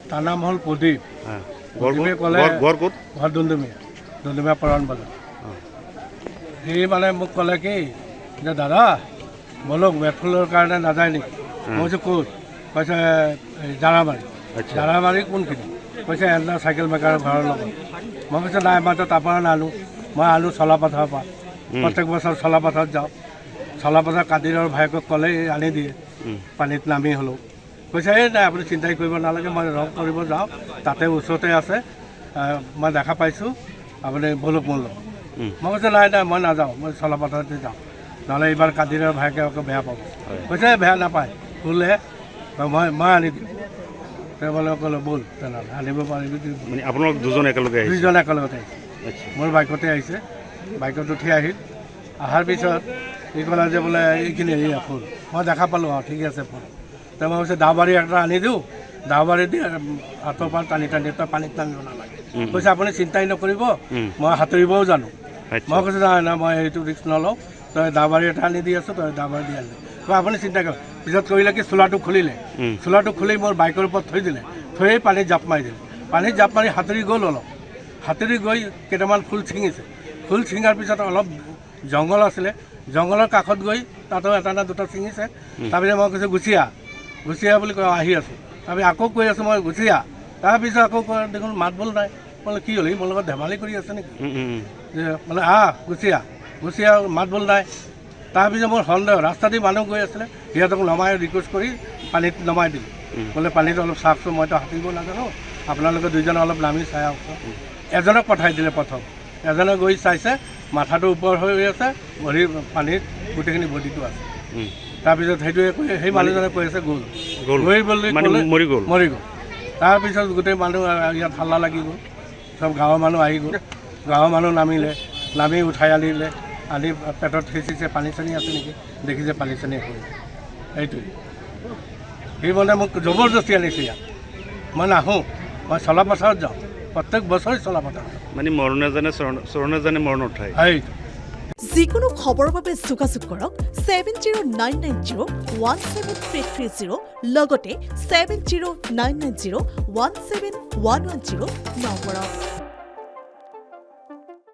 তাৰ নাম হ'ল প্ৰদীপ। প্ৰদীপে ক'লে ঘৰ ডুমডুমীয়া পৰাণ বজাৰ। সি মানে মোক ক'লে কি যে দাদা বলক মেটফুলৰ কাৰণে নাযায় নেকি? মই কৈছোঁ ক'ত? কৈছে জাৰামাৰী কোনখিনি? কৈছে এজনা চাইকেল মেকাৰৰ ঘৰৰ লগত। মই কৈছোঁ নাই মইতো তাৰপৰা নানো, মই আনো চলাপথাৰৰ পৰা। প্ৰত্যেক বছৰ চলাপথাৰত যাওঁ। চলাপথাৰ কাদিৰৰ ভায়েকক ক'লে আনি দিয়ে পানীত নামি হ'লেও। কৈছে এই নাই আপুনি চিন্তাই কৰিব নালাগে, মই ৰং কৰিব যাওঁ, তাতে ওচৰতে আছে, মই দেখা পাইছোঁ, আপুনি বলক মোৰ লগত। মই কৈছোঁ নাই নাই মই নাযাওঁ, মই চলাপথাৰতে যাওঁ, নহ'লে এইবাৰ কাদিৰৰ ভায়েকে আকৌ বেয়া পাব। কৈছে বেয়া নাপায়, খোলে মই আনি দিম। তেওঁ ক'লে ব'ল তেনেহ'লে আনিব পাৰিবি। মানে আপোনালোক দুজন একেলগে একেলগতে আহিছে। মোৰ বাইকতে আহিছে, বাইকত উঠি আহিল। অহাৰ পিছত সি ক'লে যে বোলে এইখিনি ফুল মই দেখা পালোঁ আৰু ঠিক আছে ফুল। তেওঁ মই কৈছে দাওবাৰী এটা আনি দিওঁ, দাওবাৰী দি হাতৰ পৰা টানি তই পানীত নামিব নালাগে। কৈছে আপুনি চিন্তাই নকৰিব, মই সাঁতুৰিবও জানো। মই কৈছোঁ নাই নাই মই এইটো ৰিস্ক নলওঁ, তই দাওবাৰী এটা আনি দি আছোঁ, তই দাওবাৰী দি আনিলে। আপুনি চিন্তা কৰ। পিছত কৰিলে কি চোলাটো খুলি মোৰ বাইকৰ ওপৰত থৈ দিলে, থৈ পানীত জাপ মাৰি দিলে। পানীত জাপ মাৰি সাঁতুৰি গ'ল অলপ, সাঁতুৰি গৈ কেইটামান ফুল ছিঙিছে। ফুল ছিঙাৰ পিছত অলপ জংঘল আছিলে, জংঘলৰ কাষত গৈ তাতো এটা না দুটা ছিঙিছে। তাৰপিছত মই কৈছোঁ গুচি আহ বুলি কৈ আহি আছোঁ। তাৰপিছত আকৌ কৈ আছোঁ মই গুচি আহ। তাৰপিছত আকৌ দেখোন মাত বোল নাই। বোলে কি হ'ল মোৰ লগত ধেমালি কৰি আছে নেকি? বোলে গুচি আহ মাত বোল নাই। তাৰপিছত মোৰ সন্দেহ, ৰাস্তা দি মানুহ গৈ আছিলে, সিহঁতক নমাই ৰিকুৱেষ্ট কৰি পানীত নমাই দিলোঁ। বোলে পানীত অলপ চাওকচোন, মইতো সাঁতুৰিব নাজানো, আপোনালোকে দুইজনে অলপ নামি চাই আহকচোন। এজনক পঠাই দিলে প্ৰথম, এজনে গৈ চাইছে, মাথাটো ওপৰ হৈ আছে, ভৰি পানীত গোটেইখিনি বডিটো আছে। তাৰপিছত সেইটোৱে কৈ সেই মানুহজনে কৈ আছে গ'ল বুলি মৰি গ'ল। তাৰপিছত গোটেই মানুহ ইয়াত হাল্লা লাগি গ'ল, চব গাঁৱৰ মানুহ আহি গ'ল। গাঁৱৰ মানুহ নামি উঠাই আনি পেটত সিঁচিছে, পানী চানী আছে নেকি, দেখিছে পানী চানী আছে। সেইটোৱে সি মানে মোক জবৰদস্তি আনিছে ইয়াত। মই নাহোঁ, মই চলাপথাৰত যাওঁ, প্ৰত্যেক বছৰে চলাপথাৰত মানে মৰণে জানে মৰণ উঠায়। যিকোনো খবৰৰ বাবে যোগাযোগ কৰক 7099017330 লগতে 7099017110 নম্বৰত।